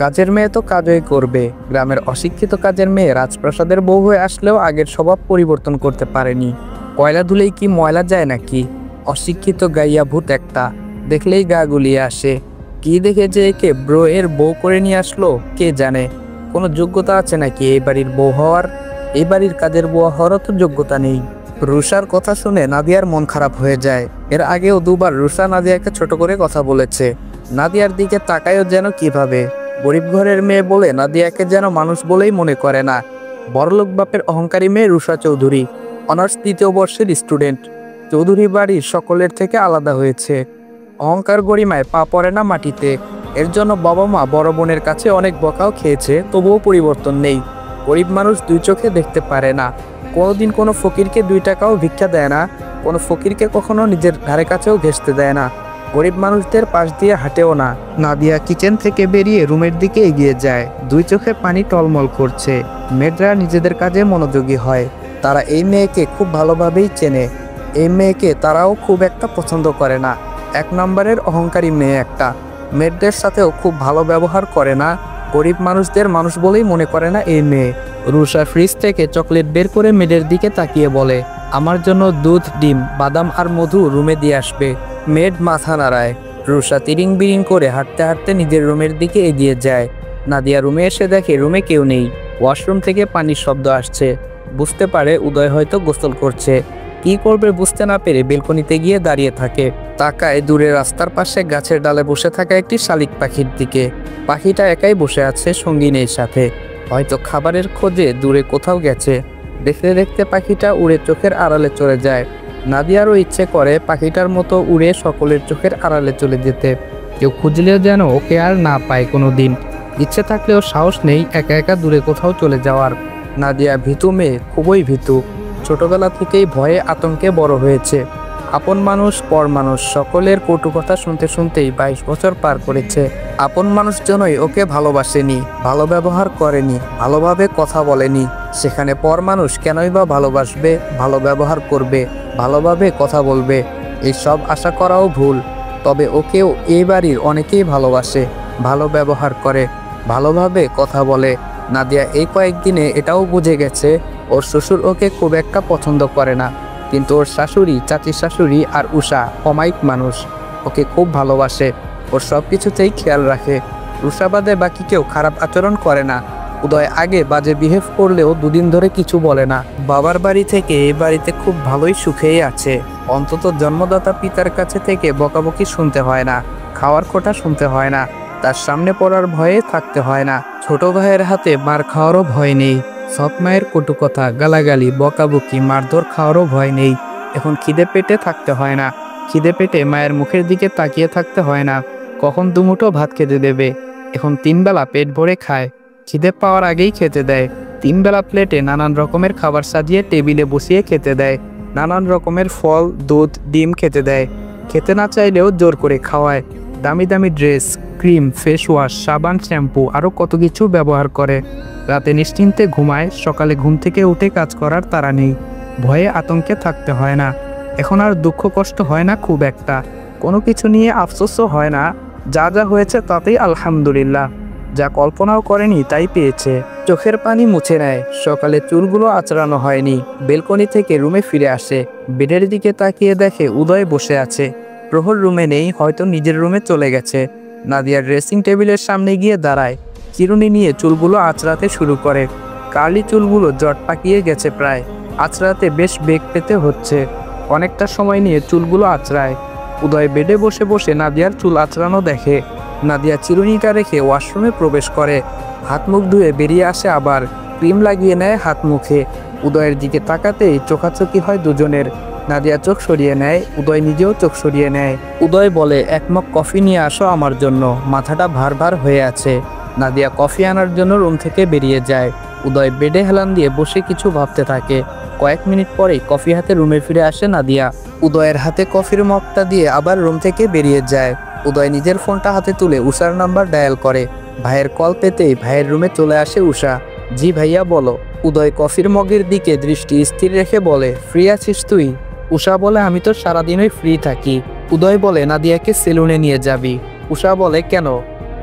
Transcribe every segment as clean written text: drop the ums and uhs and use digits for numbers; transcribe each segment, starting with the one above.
কাজের মেয়ে তো কাজই করবে। গ্রামের অশিক্ষিত কাজের মেয়ে রাজপ্রাসাদের বউ হয়ে আসলেও আগের স্বভাব পরিবর্তন করতে পারেনি। কয়লা ধুলেই কি ময়লা যায় নাকি? অশিক্ষিত গাইয়া ভূত একটা, দেখলেই গা গুলিয়ে আসে। কি দেখে যে একে ব্রো এর বউ করে নিয়ে আসলো কে জানে। কোনো যোগ্যতা আছে নাকি এই বাড়ির বউ হওয়ার? এই বাড়ির কাজের বউ হওয়ারও তো যোগ্যতা নেই। রুষার কথা শুনে নাদিয়ার মন খারাপ হয়ে যায়। এর আগেও দুবার রুষা নাদিয়াকে ছোট করে কথা বলেছে। নাদিয়ার দিকে তাকায়ও যেন কিভাবে। গরিব ঘরের মেয়ে বলে নাদিয়াকে যেন মানুষ বলেই মনে করে না। বড়লোক বাপের অহংকারী মেয়ে রুষা চৌধুরী, অনার্স 3য় বর্ষের স্টুডেন্ট। চৌধুরী বাড়ির সকলের থেকে আলাদা হয়েছে। অহংকার গরিমায় পা পড়ে না মাটিতে। এর জন্য বাবা মা বড় বোনের কাছে অনেক বকাও খেয়েছে, তবুও পরিবর্তন নেই। গরিব মানুষ দুই চোখে দেখতে পারে না। কোনোদিন কোনো ফকিরকে 2 টাকাও ভিক্ষা দেয় না। কোনো ফকিরকে কখনো নিজের ধারে কাছেও ঘেঁষতে দেয় না। গরিব মানুষদের পাশ দিয়ে হাঁটেও না। নাদিয়া কিচেন থেকে বেরিয়ে রুমের দিকে এগিয়ে যায়। 2 চোখে পানি টলমল করছে। মেয়েরা নিজেদের কাজে মনোযোগী হয়। তারা এই মেয়েকে খুব ভালোভাবেই চেনে। এই মেয়েকে তারাও খুব একটা পছন্দ করে না। 1 নম্বরের অহংকারী মেয়ে একটা। মেয়েদের সাথেও খুব ভালো ব্যবহার করে না। গরিব মানুষদের মানুষ বলেই মনে করে না এই মেয়ে। রুষা ফ্রিজ থেকে চকলেট বের করে মেয়েদের দিকে তাকিয়ে বলে, আমার জন্য দুধ, ডিম, বাদাম আর মধু রুমে দিয়ে আসবে। মেড মাথা নাড়ায়। রুষা তিরিং বিরিং করে হাঁটতে হাঁটতে নিজের রুমের দিকে এগিয়ে যায়। নাদিয়া রুমে এসে দেখে রুমে কেউ নেই। ওয়াশরুম থেকে পানির শব্দ আসছে। বুঝতে পারে উদয় হয়তো গোসল করছে। কি করবে বুঝতে না পেরে বেলকনিতে গিয়ে দাঁড়িয়ে থাকে। তাকায় দূরে রাস্তার পাশে গাছের ডালে বসে থাকা একটি শালিক পাখির দিকে। পাখিটা একাই বসে আছে সঙ্গিনীর সাথে। হয়তো খাবারের খোঁজে দূরে কোথাও গেছে। দেখতে দেখতে পাখিটা উড়ে চোখের আড়ালে চলে যায়। নাদিয়ারও ইচ্ছে করে পাখিটার মতো উড়ে সকলের চোখের আড়ালে চলে যেতে। কেউ খুঁজলেও যেন ওকে আর না পায় কোনো দিন। ইচ্ছে থাকলেও সাহস নেই একা একা দূরে কোথাও চলে যাওয়ার। নাদিয়া ভীতু মেয়ে, খুবই ভীতু। ছোটবেলা থেকেই ভয়ে আতঙ্কে বড় হয়েছে। আপন মানুষ পর মানুষ সকলের কটু কথা শুনতে শুনতেই 22 বছর পার করেছে। আপন মানুষজনই ওকে ভালোবাসেনি, ভালো ব্যবহার করেনি, ভালোভাবে কথা বলেনি। সেখানে পর মানুষ কেনই বা ভালোবাসবে, ভালো ব্যবহার করবে, ভালোভাবে কথা বলবে? এই সব আশা করাও ভুল। তবে ওকেও এই বাড়ির অনেকেই ভালোবাসে, ভালো ব্যবহার করে, ভালোভাবে কথা বলে। নাদিয়া এই কয়েকদিনে এটাও বুঝে গেছে ওর শ্বশুর ওকে খুব একটা পছন্দ করে না। কিন্তু ওর শাশুড়ি, চাচির শাশুড়ি আর উষা অমায়িক মানুষ, ওকে খুব ভালোবাসে। ওর সব কিছুতেই খেয়াল রাখে। উষা বাদে বাকি কেউ খারাপ আচরণ করে না। উদয় আগে বাজে বিহেভ করলেও 2 দিন ধরে কিছু বলে না। বাবার বাড়ি থেকে এই বাড়িতে খুব ভালোই সুখেই আছে। অন্তত জন্মদাতা পিতার কাছে থেকে বকাবকি শুনতে হয় না, খাওয়ার খোঁটা শুনতে হয় না, তার সামনে পড়ার ভয়ে থাকতে হয় না। ছোট ভাইয়ের হাতে মার খাওয়ারও ভয় নেই। সৎ মায়ের কটু কথা, গালাগালি, বকাবকি, মারধর খাওয়ারও ভয় নেই। এখন খিদে পেটে থাকতে হয় না। খিদে পেটে মায়ের মুখের দিকে তাকিয়ে থাকতে হয় না কখন দুমুঠো ভাত খেতে দেবে। এখন 3 বেলা পেট ভরে খায়। খিদে পাওয়ার আগেই খেতে দেয়। 3 বেলা প্লেটে নানান রকমের খাবার সাজিয়ে টেবিলে বসিয়ে খেতে দেয়। নানান রকমের ফল, দুধ, ডিম খেতে দেয়। খেতে না চাইলেও জোর করে খাওয়ায়। দামি দামি ড্রেস, ক্রিম, ফেস ওয়াশ, সাবান, শ্যাম্পু আরও কত কিছু ব্যবহার করে। রাতে নিশ্চিন্তে ঘুমায়। সকালে ঘুম থেকে উঠে কাজ করার তাড়া নেই। ভয়ে আতঙ্কে থাকতে হয় না। এখন আর দুঃখ কষ্ট হয় না খুব একটা। কোনো কিছু নিয়ে আফসোসও হয় না। যা যা হয়েছে তাতেই আলহামদুলিল্লাহ। যা কল্পনাও করেনি তাই পেয়েছে। চোখের পানি মুছে নেয়। সকালে চুলগুলো আঁচড়ানো হয়নি। বেলকনি থেকে রুমে ফিরে আসে। বেডের দিকে তাকিয়ে দেখে উদয় বসে আছে। প্রহর রুমে নেই, হয়তো নিজের রুমে চলে গেছে। নাদিয়ার ড্রেসিং টেবিলের সামনে গিয়ে দাঁড়ায়। চিরুনি নিয়ে চুলগুলো আঁচড়াতে শুরু করে। কার্লি চুলগুলো জট পাকিয়ে গেছে প্রায়। আঁচড়াতে বেশ বেগ পেতে হচ্ছে। অনেকটা সময় নিয়ে চুলগুলো আঁচড়ায়। উদয় বেডে বসে বসে নাদিয়ার চুল আঁচড়ানো দেখে। নাদিয়া চিরুনিটা রেখে ওয়াশরুমে প্রবেশ করে। হাত মুখ ধুয়ে বেরিয়ে আসে আবার। ক্রিম লাগিয়ে নেয় হাত মুখে। উদয়ের দিকে তাকাতেই চোখাচোখি হয় দুজনের। নাদিয়া চোখ সরিয়ে নেয়। উদয় নিজেও চোখ সরিয়ে নেয়। উদয় বলে, 1 মগ কফি নিয়ে আসো আমার জন্য, মাথাটা ভার ভার হয়ে আছে। নাদিয়া কফি আনার জন্য রুম থেকে বেরিয়ে যায়। উদয় বেডে হেলান দিয়ে বসে কিছু ভাবতে থাকে। কয়েক মিনিট পরেই কফি হাতে রুমে ফিরে আসে নাদিয়া। উদয়ের হাতে কফির মগটা দিয়ে আবার রুম থেকে বেরিয়ে যায়। উদয় নিজের ফোনটা হাতে তুলে উষার নাম্বার ডায়াল করে। ভাইয়ের কল পেতেই ভাইয়ের রুমে চলে আসে উষা। জি ভাইয়া বলো। উদয় কফির মগের দিকে দৃষ্টি স্থির রেখে বলে, ফ্রি আছিস তুই? উষা বলে, আমি তো সারাদিনই ফ্রি থাকি। উদয় বলে, নাদিয়াকে সেলুনে নিয়ে যাবি? উষা বলে, কেন?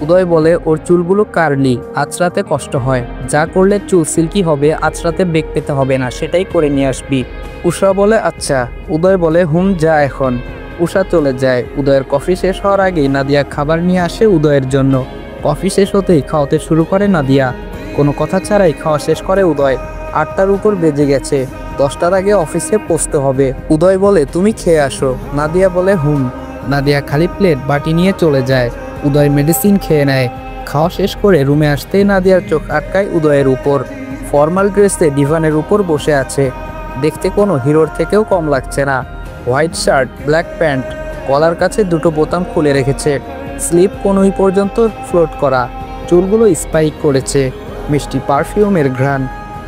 উদয় বলে ওর চুলগুলো কার্লি, আঁচড়াতে কষ্ট হয়, যা করলে চুল সিল্কি হবে, আঁচড়াতে বেগ পেতে হবে না, সেটাই করে নিয়ে আসবি। উষা বলে আচ্ছা। উদয় বলে হুম যা এখন। উষা চলে যায়। উদয়ের কফি শেষ হওয়ার আগেই নাদিয়া খাবার নিয়ে আসে উদয়ের জন্য। কফি শেষ হতেই খাওয়াতে শুরু করে নাদিয়া। কোনো কথা ছাড়াই খাওয়া শেষ করে উদয়। 8টার উপর বেজে গেছে, 10টার আগে অফিসে পৌঁছতে হবে। উদয় বলে তুমি খেয়ে আসো। নাদিয়া বলে হুম। নাদিয়া খালি প্লেট বাটি নিয়ে চলে যায়। উদয় মেডিসিন খেয়ে নেয়। খাওয়া শেষ করে রুমে আসতেই নাদিয়ার চোখ আটকায় উদয়ের উপর। ফর্মাল ড্রেসে ডিভানের উপর বসে আছে। দেখতে কোনো হিরোর থেকেও কম লাগছে না। হোয়াইট শার্ট, ব্ল্যাক প্যান্ট, কলার কাছে দুটো বোতাম খুলে রেখেছে, স্লিপ কনুই পর্যন্ত ফ্লোট করা, চুলগুলো স্পাইক করেছে, মিষ্টি পারফিউমের ঘ্রাণ।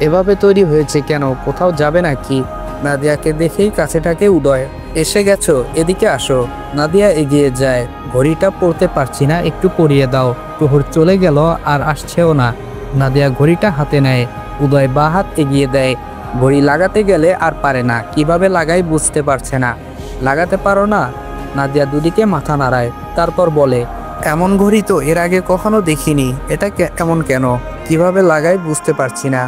এভাবে তৈরি হয়েছে কেন? কোথাও যাবে নাকি? নাদিয়াকে দেখেই কাছেটাকে উদয়। এসে গেছো, এদিকে আসো। নাদিয়া এগিয়ে যায়। ঘড়িটা পরতে পারছি না, একটু পরিয়ে দাও। প্রহর চলে গেল আর আসছেও না। নাদিয়া ঘড়িটা হাতে নেয়। উদয় বা হাত এগিয়ে দেয়। ঘড়ি লাগাতে গেলে আর পারে না, কিভাবে লাগাই বুঝতে পারছে না। লাগাতে পারো না? নাদিয়া দুদিকে মাথা নাড়ায়, তারপর বলে এমন ঘড়ি তো এর আগে কখনো দেখিনি। এটা এমন কেন? কিভাবে লাগাই বুঝতে পারছি না।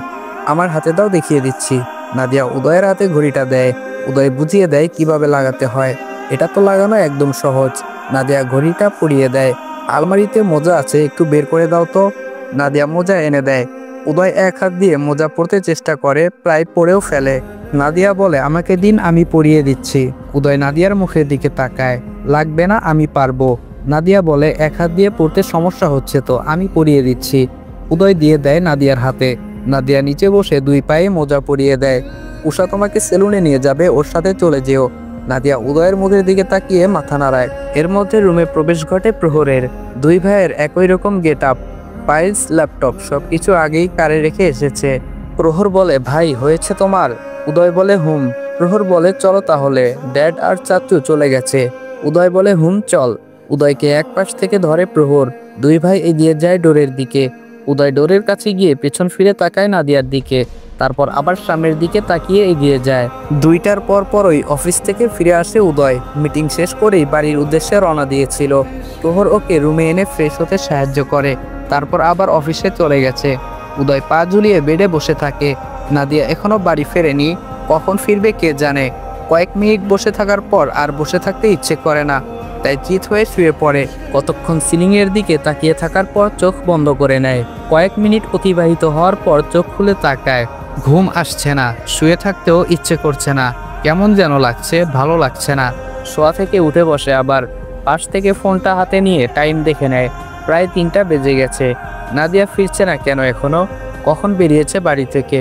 আমার হাতে দাও, দেখিয়ে দিচ্ছি। নাদিয়া উদয়ের হাতে ঘড়িটা দেয়। উদয় বুঝিয়ে দেয় কিভাবে লাগাতে হয়। এটা তো লাগানো একদম সহজ। নাদিয়া ঘড়িটা পরিয়ে দেয়। আলমারিতে মোজা আছে, একটু বের করে দাও তো। নাদিয়া মোজা এনে দেয়। উদয় এক হাত দিয়ে মোজা পরতে চেষ্টা করে, প্রায় পরেও ফেলে। নাদিয়া বলে আমাকে দিন, আমি পরিয়ে দিচ্ছি। উদয় নাদিয়ার মুখের দিকে তাকায়। লাগবে না, আমি পারবো। নাদিয়া বলে এক হাত দিয়ে পড়তে সমস্যা হচ্ছে তো, আমি পরিয়ে দিচ্ছি। উদয় দিয়ে দেয় নাদিয়ার হাতে। নাদিয়া নিচে বসে দুই পায়ে মোজা পরিয়ে দেয়। উষা তোমাকে সেলুনে নিয়ে যাবে, ওর সাথে চলে যেও। নাদিয়া উদয়ের মুখের দিকে তাকিয়ে মাথা নাড়ায়। এর মধ্যে রুমে প্রবেশ ঘটে প্রহরের। দুই ভাইয়ের একই রকম গেট আপ, ফাইলস, ল্যাপটপ সবকিছু আগেই কারে রেখে এসেছে। প্রহর বলে ভাই হয়েছে তোমার? উদয় বলে হুম। প্রহর বলে চলো তাহলে, ড্যাড আর চাচু চলে গেছে। উদয় বলে হুম চল। উদয়কে এক পাশ থেকে ধরে প্রহর। দুই ভাই এগিয়ে যায় ডোরের দিকে। উদয় ডোরের কাছে গিয়ে পেছন ফিরে তাকায় নাদিয়ার দিকে, তারপর আবার সামনের দিকে তাকিয়ে এগিয়ে যায়। 2টার পরই অফিস থেকে ফিরে আসে উদয়। মিটিং শেষ করেই বাড়ির উদ্দেশ্যে রওনা দিয়েছিল। প্রহর ওকে রুমে এনে ফ্রেশ হতে সাহায্য করে, তারপর আবার অফিসে চলে গেছে। উদয় পা ঝুলিয়ে বেডে বসে থাকে। নাদিয়া এখনো বাড়ি ফেরেনি, কখন ফিরবে কে জানে। কয়েক মিনিট বসে থাকার পর আর বসে থাকতে ইচ্ছে করে না, তাই চিত হয়ে শুয়ে পড়ে। কতক্ষণ সিলিংয়ের দিকে তাকিয়ে থাকার পর চোখ বন্ধ করে নেয়। কয়েক মিনিট অতিবাহিত হওয়ার পর চোখ খুলে তাকায়। ঘুম আসছে না, শুয়ে থাকতেও ইচ্ছে করছে না, কেমন যেন লাগছে, ভালো লাগছে না। শোয়া থেকে উঠে বসে আবার। পাশ থেকে ফোনটা হাতে নিয়ে টাইম দেখে নেয়। প্রায় 3টা বেজে গেছে। নাদিয়া ফিরছে না কেন এখনো? কখন বেরিয়েছে বাড়ি থেকে?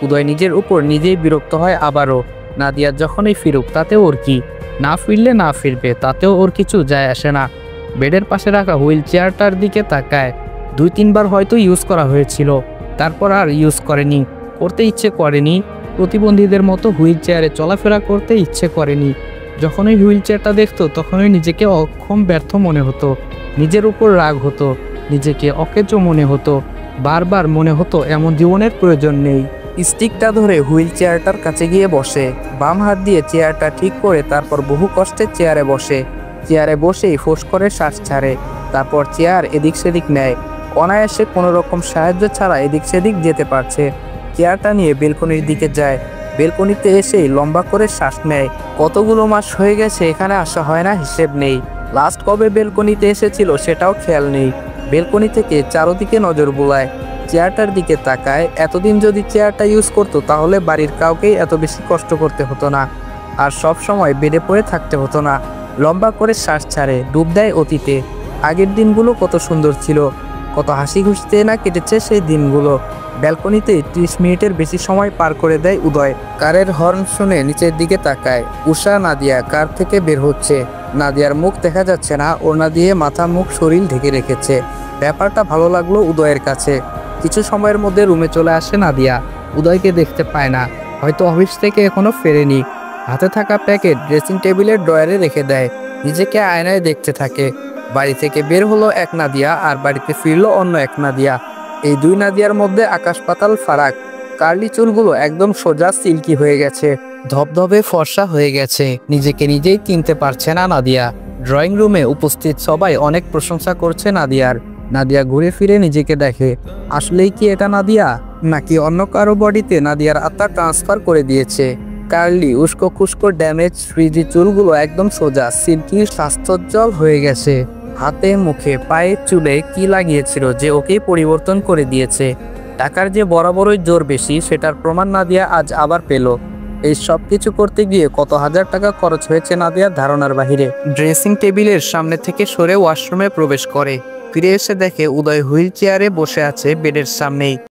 উদয় নিজের উপর নিজেই বিরক্ত হয় আবারও। নাদিয়া যখনই ফিরুক তাতে ওর কি? না ফিরলে না ফিরবে, তাতেও ওর কিছু যায় আসে না। বেডের পাশে রাখা হুইল চেয়ারটার দিকে তাকায়। 2-3বার হয়তো ইউজ করা হয়েছিল, তারপর আর ইউজ করেনি, করতে ইচ্ছে করেনি। প্রতিবন্ধীদের মতো হুইল চেয়ারে চলাফেরা করতে ইচ্ছে করেনি। যখনই হুইল চেয়ারটা দেখতো তখনই নিজেকে অক্ষম, ব্যর্থ মনে হতো। নিজের উপর রাগ হতো, নিজেকে অকেজো মনে হতো। বারবার মনে হতো এমন জীবনের প্রয়োজন নেই। স্টিকটা ধরে হুইল চেয়ারটার কাছে গিয়ে বসে। বাম হাত দিয়ে চেয়ারটা ঠিক করে তারপর বহু কষ্টে চেয়ারে বসে। চেয়ারে বসেই ফোঁস করে শ্বাস ছাড়ে। তারপর চেয়ার এদিক সেদিক নেয়। অনায়াসে কোনো রকম সাহায্য ছাড়া এদিক সেদিক যেতে পারছে। চেয়ারটা নিয়ে বেলকনির দিকে যায়। বেলকনিতে এসেই লম্বা করে শ্বাস নেয়। কতগুলো মাস হয়ে গেছে এখানে আসা হয় না, হিসেব নেই। লাস্ট কবে বেলকনিতে এসেছিল সেটাও খেয়াল নেই। বেলকনি থেকে চারদিকে নজর বুলায়। চেয়ারটার দিকে তাকায়। এতদিন যদি চেয়ারটা ইউজ করতো তাহলে বাড়ির কাউকেই এত বেশি কষ্ট করতে হতো না, আর সব সময় বেডে পড়ে থাকতে হতো না। লম্বা করে শ্বাস ছাড়ে, ডুব দেয় অতীতে। আগের দিনগুলো কত সুন্দর ছিল, কত হাসি খুশিতে না কেটেছে সেই দিনগুলো। ব্যালকনিতে 30 মিনিটের বেশি সময় পার করে দেয় উদয়। কারের হর্ন শুনে নিচের দিকে তাকায়। উষা নাদিয়া কার থেকে বের হচ্ছে। নাদিয়ার মুখ দেখা যাচ্ছে না, ওড়না দিয়ে মাথা, মুখ, শরীর ঢেকে রেখেছে। ব্যাপারটা ভালো লাগলো উদয়ের কাছে। কিছু সময়ের মধ্যে রুমে চলে আসে নাদিয়া। উদয়কে দেখতে পায় না, হয়তো অফিস থেকে এখনো ফেরেনি। হাতে থাকা প্যাকেট ড্রেসিং টেবিলের ড্রয়ারে রেখে দেয়। নিজেকে আয়নায় দেখতে থাকে। বাড়ি থেকে বের হলো এক নাদিয়া, আর বাড়িতে ফিরলো অন্য এক নাদিয়া। এই দুই নাদিয়ার মধ্যে আকাশ পাতাল ফারাক। কার্লি চুলগুলো একদম সোজা, সিল্কি হয়ে গেছে, ধবধবে ফর্সা হয়ে গেছে। নিজেকে নিজেই চিনতে পারছে না নাদিয়া। ড্রয়িং রুমে উপস্থিত সবাই অনেক প্রশংসা করছে নাদিয়ার। নাদিয়া ঘুরে ফিরে নিজেকে দেখে, আসলেই কি এটা নাদিয়া, নাকি অন্য কারো বডিতে নাদিয়ার আত্মা ট্রান্সফার করে দিয়েছে। কার্লি উস্কো খুস্কো ড্যামেজ ফ্রিজি চুলগুলো একদম সোজা, সিল্কি স্বাস্থ্যোজ্জ্বল হয়ে গেছে। হাতে মুখে পায়ের চুলে কি লাগিয়েছিল যে ওকে পরিবর্তন করে দিয়েছে। টাকার যে বরাবরই জোর বেশি সেটার প্রমাণ নাদিয়া আজ আবার পেল। এই সব কিছু করতে গিয়ে কত হাজার টাকা খরচ হয়েছে নাদিয়ার ধারণার বাহিরে। ড্রেসিং টেবিলের সামনে থেকে সরে ওয়াশরুমে প্রবেশ করে, ফিরে এসে দেখে উদয় হুইল চেয়ারে বসে আছে বেডের সামনেই।